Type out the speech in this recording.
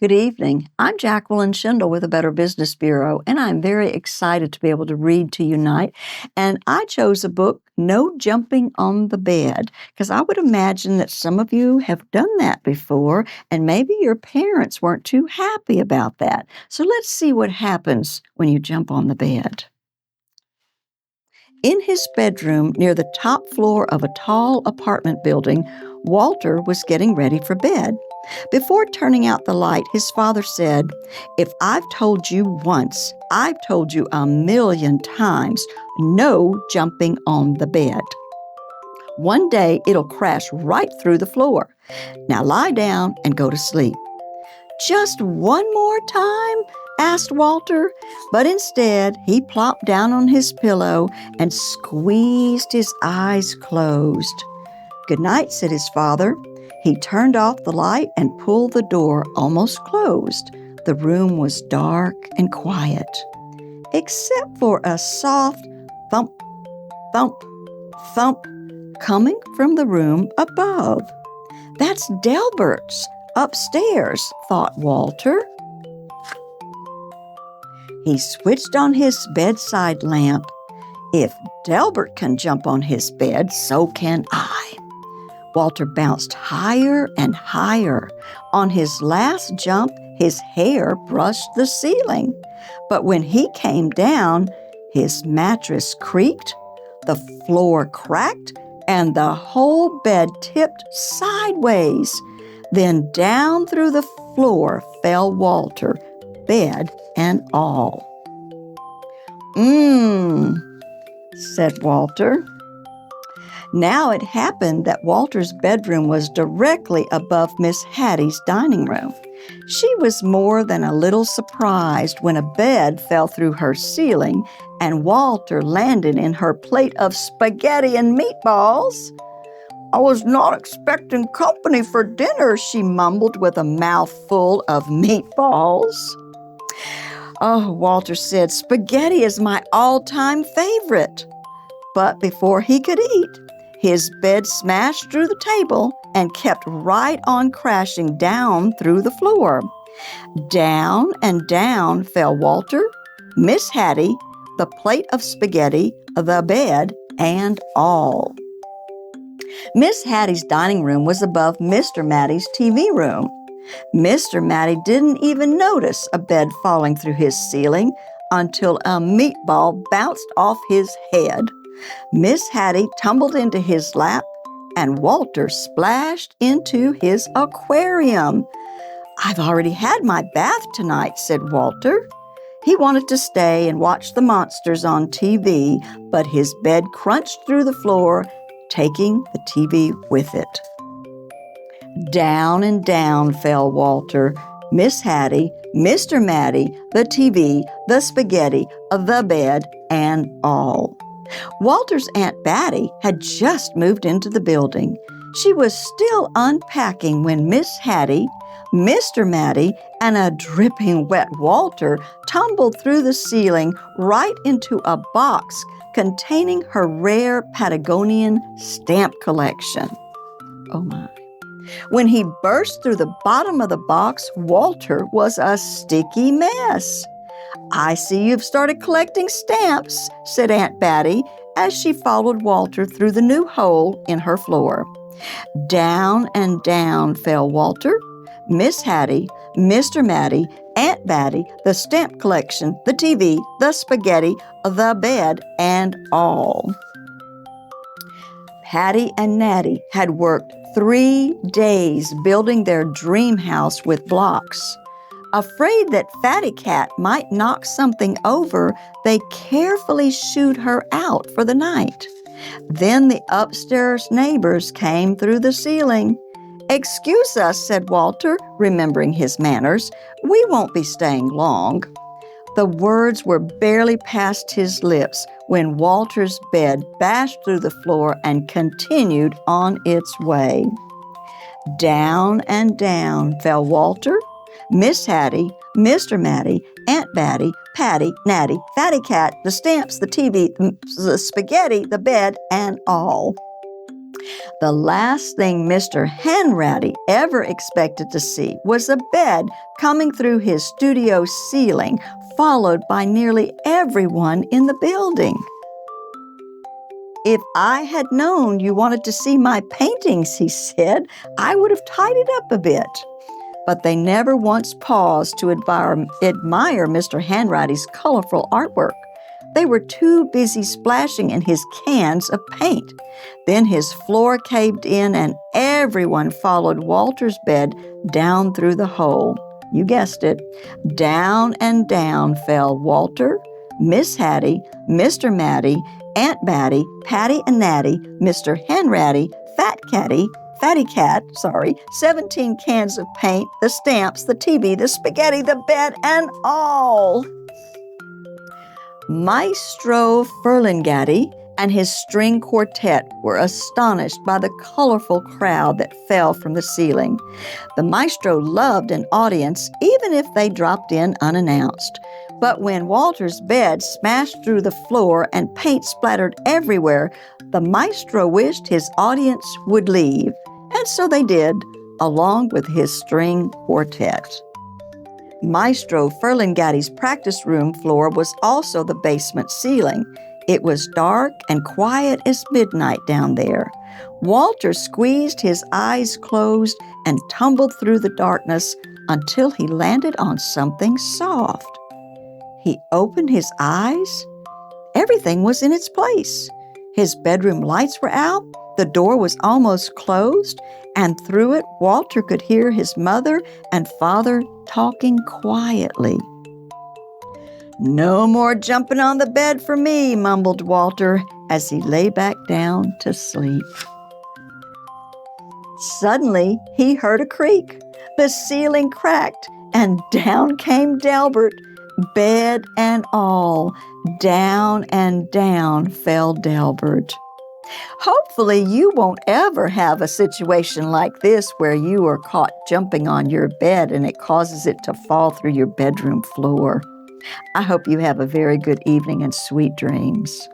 Good evening. I'm Jacqueline Schendel with the Better Business Bureau, and I'm very excited to be able to read to you tonight. And I chose a book, No Jumping on the Bed, because I would imagine that some of you have done that before, and maybe your parents weren't too happy about that. So let's see what happens when you jump on the bed. In his bedroom near the top floor of a tall apartment building, Walter was getting ready for bed. Before turning out the light, his father said, "If I've told you once, I've told you 1,000,000 times, no jumping on the bed. One day it'll crash right through the floor. Now lie down and go to sleep." "Just one more time?" asked Walter, but instead he plopped down on his pillow and squeezed his eyes closed. "Good night," said his father. He turned off the light and pulled the door almost closed. The room was dark and quiet, except for a soft thump, thump, thump coming from the room above. "That's Delbert's upstairs," thought Walter. He switched on his bedside lamp. "If Delbert can jump on his bed, so can I." Walter bounced higher and higher. On his last jump, his hair brushed the ceiling. But when he came down, his mattress creaked, the floor cracked, and the whole bed tipped sideways. Then down through the floor fell Walter, bed and all. Said Walter. Now it happened that Walter's bedroom was directly above Miss Hattie's dining room. She was more than a little surprised when a bed fell through her ceiling and Walter landed in her plate of spaghetti and meatballs. "I was not expecting company for dinner," she mumbled with a mouthful of meatballs. "Oh," Walter said, "spaghetti is my all-time favorite." But before he could eat, his bed smashed through the table and kept right on crashing down through the floor. Down and down fell Walter, Miss Hattie, the plate of spaghetti, the bed, and all. Miss Hattie's dining room was above Mr. Matty's TV room. Mr. Matty didn't even notice a bed falling through his ceiling until a meatball bounced off his head. Miss Hattie tumbled into his lap, and Walter splashed into his aquarium. "I've already had my bath tonight," said Walter. He wanted to stay and watch the monsters on TV, but his bed crunched through the floor, taking the TV with it. Down and down fell Walter, Miss Hattie, Mr. Matty, the TV, the spaghetti, the bed, and all. Walter's Aunt Batty had just moved into the building. She was still unpacking when Miss Hattie, Mr. Matty, and a dripping wet Walter tumbled through the ceiling right into a box containing her rare Patagonian stamp collection. Oh my. When he burst through the bottom of the box, Walter was a sticky mess. "I see you've started collecting stamps," said Aunt Batty as she followed Walter through the new hole in her floor. Down and down fell Walter, Miss Hattie, Mr. Matty, Aunt Batty, the stamp collection, the TV, the spaghetti, the bed, and all. Hattie and Natty had worked 3 days building their dream house with blocks. Afraid that Fatty Cat might knock something over, they carefully shooed her out for the night. Then the upstairs neighbors came through the ceiling. "Excuse us," said Walter, remembering his manners. "We won't be staying long." The words were barely past his lips when Walter's bed bashed through the floor and continued on its way. Down and down fell Walter, Miss Hattie, Mr. Matty, Aunt Batty, Patty, Natty, Fatty Cat, the stamps, the TV, the spaghetti, the bed, and all. The last thing Mr. Hanratty ever expected to see was a bed coming through his studio ceiling, followed by nearly everyone in the building. "If I had known you wanted to see my paintings," he said, "I would have tidied up a bit." But they never once paused to admire Mr. Hanratty's colorful artwork. They were too busy splashing in his cans of paint. Then his floor caved in and everyone followed Walter's bed down through the hole. You guessed it. Down and down fell Walter, Miss Hattie, Mr. Matty, Aunt Batty, Patty and Natty, Mr. Hanratty, Fatty Cat, 17 cans of paint, the stamps, the TV, the spaghetti, the bed, and all. Maestro Furlingatti and his string quartet were astonished by the colorful crowd that fell from the ceiling. The maestro loved an audience, even if they dropped in unannounced. But when Walter's bed smashed through the floor and paint splattered everywhere, the maestro wished his audience would leave. And so they did, along with his string quartet. Maestro Furlingatti's practice room floor was also the basement ceiling. It was dark and quiet as midnight down there. Walter squeezed his eyes closed and tumbled through the darkness until he landed on something soft. He opened his eyes. Everything was in its place. His bedroom lights were out, the door was almost closed, and through it Walter could hear his mother and father talking quietly. "No more jumping on the bed for me," mumbled Walter as he lay back down to sleep. Suddenly, he heard a creak. The ceiling cracked, and down came Delbert, bed and all. Down and down fell Delbert. Hopefully, you won't ever have a situation like this where you are caught jumping on your bed and it causes it to fall through your bedroom floor. I hope you have a very good evening and sweet dreams.